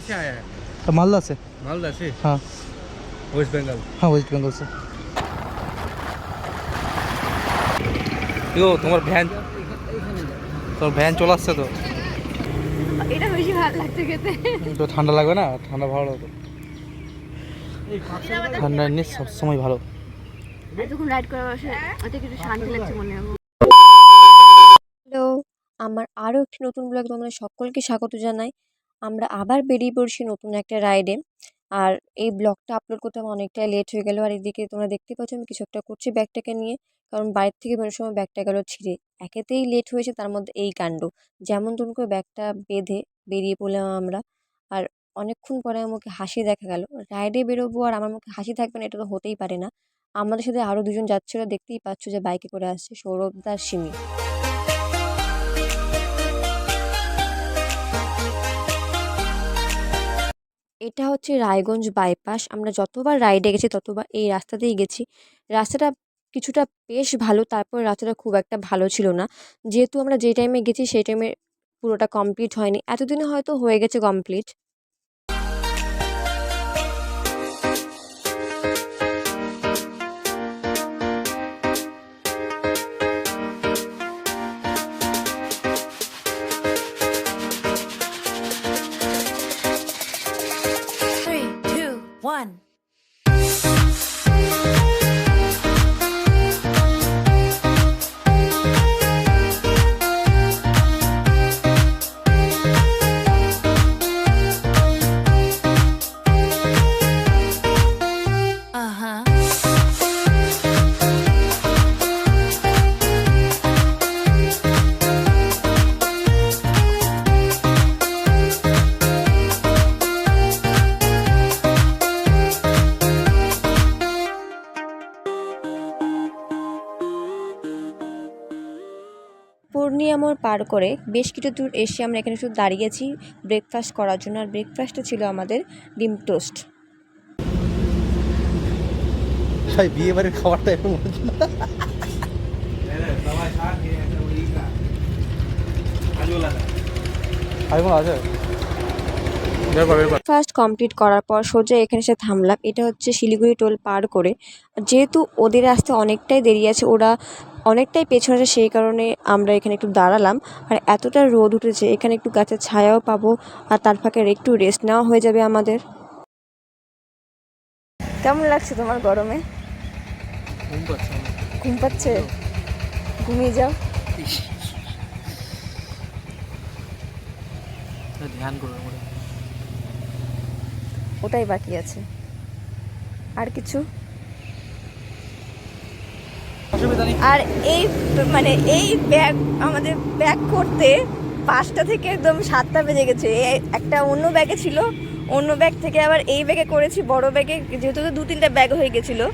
से आया है? तो मालदा से। मालदा से? हाँ वेस्ट बंगाल। हाँ वेस्ट बेंगल से। यो তোমার ভ্যান তোর ভ্যান চলে আসছে তো। এটা বেশি ভালো লাগছে খেতে। তো ঠান্ডা লাগবে না, ঠান্ডা ভালো লাগবে। ঠান্ডা এমনি সবসময় ভালো। এতক্ষণ রাইড করার বসে ওতে কিছু শান্তি লাগছে মনে হয়। হ্যালো, আমার আরও একটি নতুন ব্লগ তোমাদের সকলকে স্বাগত জানাই। আমরা আবার বেরিয়ে পড়ছি নতুন একটা রাইডে। আর এই ব্লগটা আপলোড করতে আমার অনেকটাই লেট হয়ে গেল। আর এদিকে তোমরা দেখতে পাচ্ছ আমি কিছু একটা করছি ব্যাগটাকে নিয়ে, কারণ বাড়ির থেকে বেরোনোর সময় ব্যাগটা গেল ছিঁড়ে। একেতেই লেট হয়েছে, তার মধ্যে এই কাণ্ড। যেমন তেমন করে ব্যাগটা বেঁধে বেরিয়ে পড়লাম আমরা। আর অনেকক্ষণ পরে আমার মুখে হাসি দেখা গেল। রাইডে বেরোবো আর আমার মুখে হাসি থাকবে না, এটা তো হতেই পারে না। আমাদের সাথে আরও দুজন যাচ্ছিল, দেখতেই পাচ্ছ যে বাইকে করে আসছে, সৌরভ আর সিমি। এটা হচ্ছে রায়গঞ্জ বাইপাস। আমরা যতবার রাইডে গেছি ততবার এই রাস্তা দিয়েই গেছি। রাস্তাটা কিছুটা বেশ ভালো, তারপর রাস্তাটা খুব একটা ভালো ছিল না। যেহেতু আমরা যে টাইমে গেছি সেই টাইমে পুরোটা কমপ্লিট হয়নি, এতদিনে হয়তো হয়ে গেছে complete. Three, two, one. Uh-huh. Purnia মোড় পার করে বেশ কিছু দূর এসে আমরা এখানে শুধু দাঁড়িয়েছি ব্রেকফাস্ট করার জন্য। আর ব্রেকফাস্টে ছিল আমাদের ডিম টোস্ট। ভাই বিয়ে বাড়ির খাবারটা একটু মনে হচ্ছে না। আইফোন আছে। ব্রেকফাস্ট কমপ্লিট করার পর সোজা এখানে এসে থামলাম। এটা হচ্ছে শিলিগুড়ি টোল পার করে। যেহেতু ওদের আসতে অনেকটাই দেরি আছে, ওরা অনেকটাই পেছনে আছে, সেই কারণে আমরা এখানে একটু দাঁড়ালাম। আর এতটা রোদ উঠেছে, এখানে একটু গাছের ছায়াও পাবো, আর তার ফাঁকে একটু রেস্ট নেওয়া হয়ে যাবে আমাদের। কেমন লাগছে তোমার গরমে? ঘুম পাচ্ছে? ঘুমিয়ে যাও। ধ্যান করো। ওটাই বাকি আছে, আর কিছু। আর এই মানে এই ব্যাগ আমাদের ব্যাগ করতে 5টা থেকে একদম 7টা বেজে গেছে। একটা অন্য ব্যাগে ছিল, অন্য ব্যাগ থেকে আবার এই ব্যাগে করেছি, বড় ব্যাগে, যেহেতু 2-3টা ব্যাগ হয়ে গেছিলো।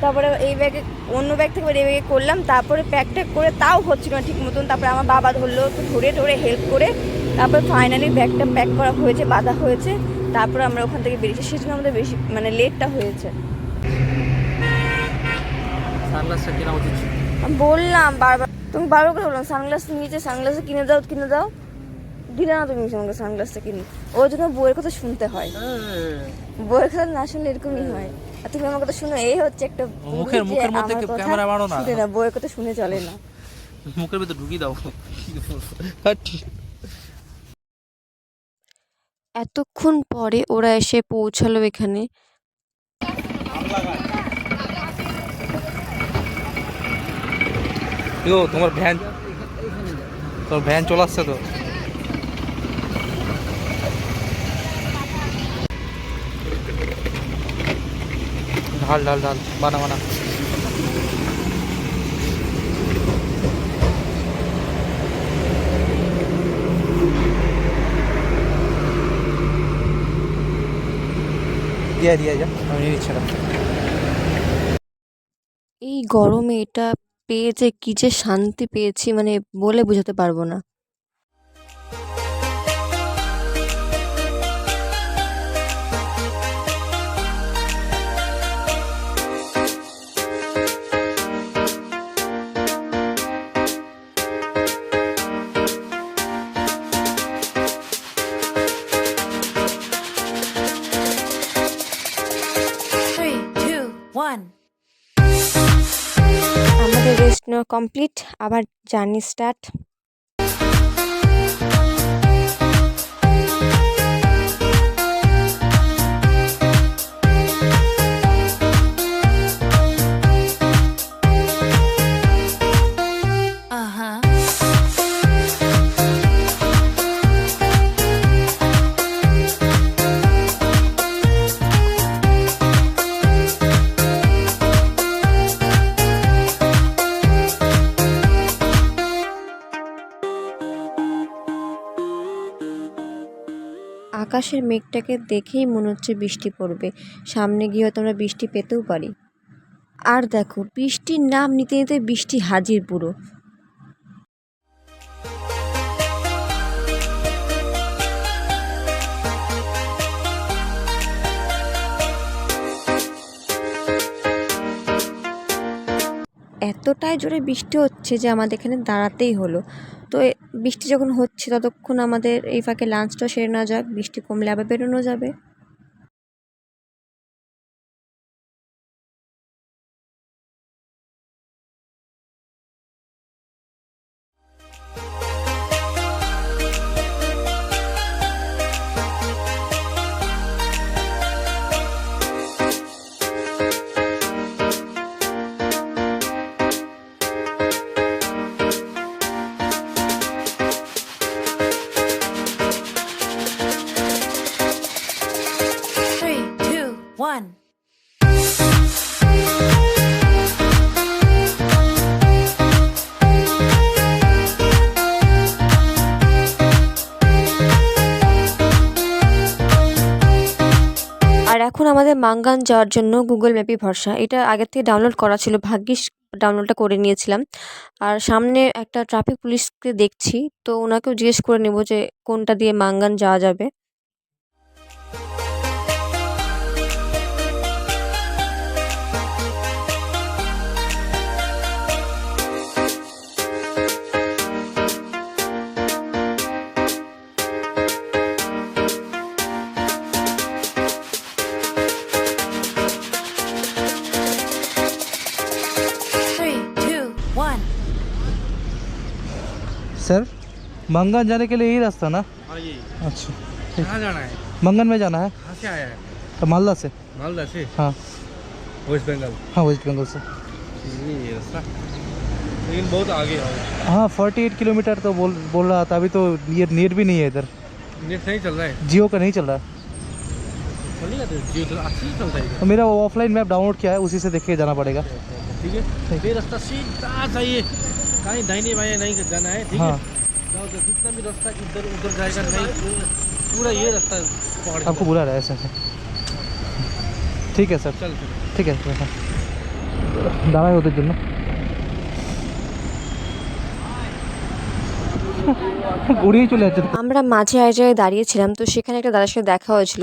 তারপরে এই ব্যাগে অন্য ব্যাগ থেকে এই ব্যাগে করলাম, তারপরে প্যাকটা করে তাও হচ্ছিল না ঠিক মতন। তারপরে আমার বাবা ধরলো, একটু ধরে হেল্প করে তারপরে ফাইনালি ব্যাগটা প্যাক করা হয়েছে, বাঁধা হয়েছে। তারপরে আমরা ওখান থেকে বেরিয়েছি, সেজন্য আমাদের বেশি মানে লেটটা হয়েছে। সানগ্লাসটা কেনা উচিত ছিল। আমি বললাম বারবার, তুমি বারবার করে বললাম সানগ্লাস নিয়েছে, সানগ্লাসটা কিনে দাও কিনে দাও, দিলে না তুমি আমাকে সানগ্লাসটা কিনি। ওর জন্য বইয়ের কথা শুনতে হয়, বইয়ের কথা না শুনলে এরকমই হয়। আর তুমি আমার কথা শুনো, এই হচ্ছে একটা মুখের মধ্যে ক্যামেরা মারো না। শুনে না, বইয়ের কথা শুনে চলে না। মুখের ভিতরে ঢুকিয়ে দাও। এতক্ষণ পরে ওরা এসে পৌঁছালো এখানে। ইয়ো তোমার ভ্যান চলে আসছে তো। ঢাল ঢাল ঢাল, বানা বানা। দিয়ে যা, আমি নিচ্ছিলাম। এই গরমে এটা পেয়ে যে কি যে শান্তি পেয়েছি, মানে বলে বোঝাতে পারবো না। নেওয়া কমপ্লিট, আবার জার্নি স্টার্ট। Uh-huh. আকাশের মেঘটাকে দেখেই মনে হচ্ছে বৃষ্টি পড়বে, সামনে গিয়ে হয়তো আমরা বৃষ্টি পেতেও পারি। আর দেখো বৃষ্টির নাম নিতে নিতে বৃষ্টি হাজির পুরো। এতটাই জোরে বৃষ্টি হচ্ছে যে আমাদের এখানে দাঁড়াতেই হলো। তো বৃষ্টি যখন হচ্ছে ততক্ষণ আমাদের এই ফাঁকে লাঞ্চটা সেরে নেওয়া যাক, বৃষ্টি কমলে আবার বেরোনো যাবে। Three, two, one. আর এখন আমাদের মাঙ্গান যাওয়ার জন্য গুগল ম্যাপই ভরসা। এটা আগের থেকে ডাউনলোড করা ছিল, ভাগ্যিস ডাউনলোডটা করে নিয়েছিলাম। আর সামনে একটা ট্রাফিক পুলিশকে দেখছি, তো ওনাকেও জিজ্ঞেস করে নেব যে কোনটা দিয়ে মাঙ্গান যাওয়া যাবে। Three, two, one. सर मंगन जाने के लिए यही रास्ता ना? हाँ ये अच्छा, कहाँ जाना है? मंगन में जाना है। कहाँ से आया है? तो मालदा से। मालदा से? हाँ वेस्ट बंगाल। हाँ, वेस्ट बंगाल से। ये रास्ता लेकिन बहुत आगे है। हाँ 48 किलोमीटर तो बोल रहा था। अभी तो ये नेट भी नहीं है इधर, नेट नहीं चल रहा है? जियो का नहीं चल रहा है। चलेगा तो जियो तो अच्छी चलता है। तो मेरा ऑफलाइन मैप डाउनलोड किया है, उसी से देख के जाना पड़ेगा। ठीक है, ये रास्ता सीधा चाहिए, कहीं दाहिने बाएं नहीं जाना है। ठीक हाँ, है, जाओ तो जितना भी रास्ता इधर उधर जाएगा नहीं, पूरा ये रास्ता पकड़ के आपको बुला रहा है ऐसे। ठीक है सर, चल। ঠিক আছে দাঁড়াই ওদের জন্য। ঘুরিয়ে চলে যাচ্ছে। আমরা মাঝে এক জায়গায় দাঁড়িয়েছিলাম, তো সেখানে একটা দাদার সাথে দেখা হয়েছিল।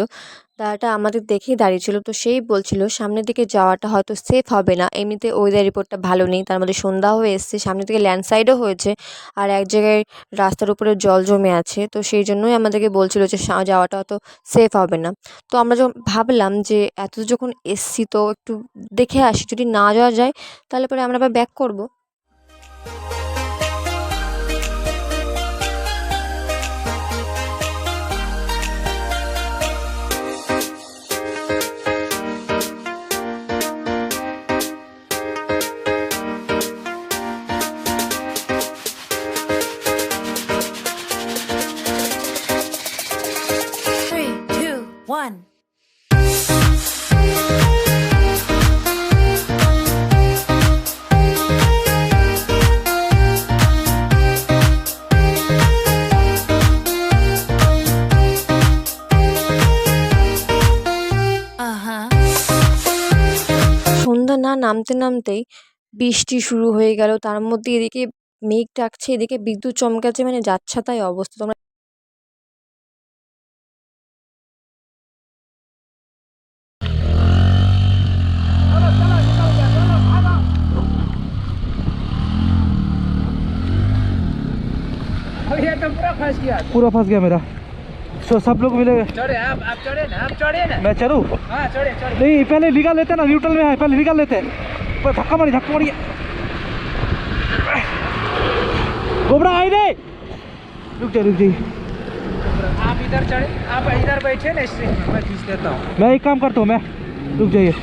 দাদাটা আমাদের দেখেই দাঁড়িয়েছিল, তো সেই বলছিল সামনের দিকে যাওয়াটা হয়তো সেফ হবে না, এমনিতে ওয়েদার রিপোর্টটা ভালো নেই, তার মধ্যে সন্ধ্যা হয়ে এসছে, সামনে থেকে ল্যান্ডস্লাইডও হয়েছে, আর এক জায়গায় রাস্তার উপরে জল জমে আছে, তো সেই জন্যই আমাদেরকে বলছিল যে যাওয়াটা হয়তো সেফ হবে না। তো আমরা যখন ভাবলাম যে এত যখন এসছি তো একটু দেখে আসি, যদি না যাওয়া যায় তাহলে পরে আমরা আবার ব্যাক করবো। Three, two, one. Uh-huh. সন্ধ্যা না নামতে নামতেই বৃষ্টি শুরু হয়ে গেল, তার মধ্যে এদিকে মেঘ ডাকছে, এদিকে বিদ্যুৎ চমকাচ্ছে, মানে যাচ্ছা তাই অবস্থা। তোমরা पूरा फंस गया मेरा। तो सब लोग मिले। चढ़े आप चढ़े ना, आप चढ़े ना। मैं चलूँ? हाँ चढ़े चढ़े। नहीं, पहले निकाल लेते ना, न्यूट्रल में है, पहले निकाल लेते। पर धक्का मारी कोबरा आई रे, रुक जाइए। आप इधर चढ़े, आप इधर बैठे ना स्ट्रीम में, मैं खींच देता हूँ। मैं एक काम करता हूँ, मैं रुक जाइए।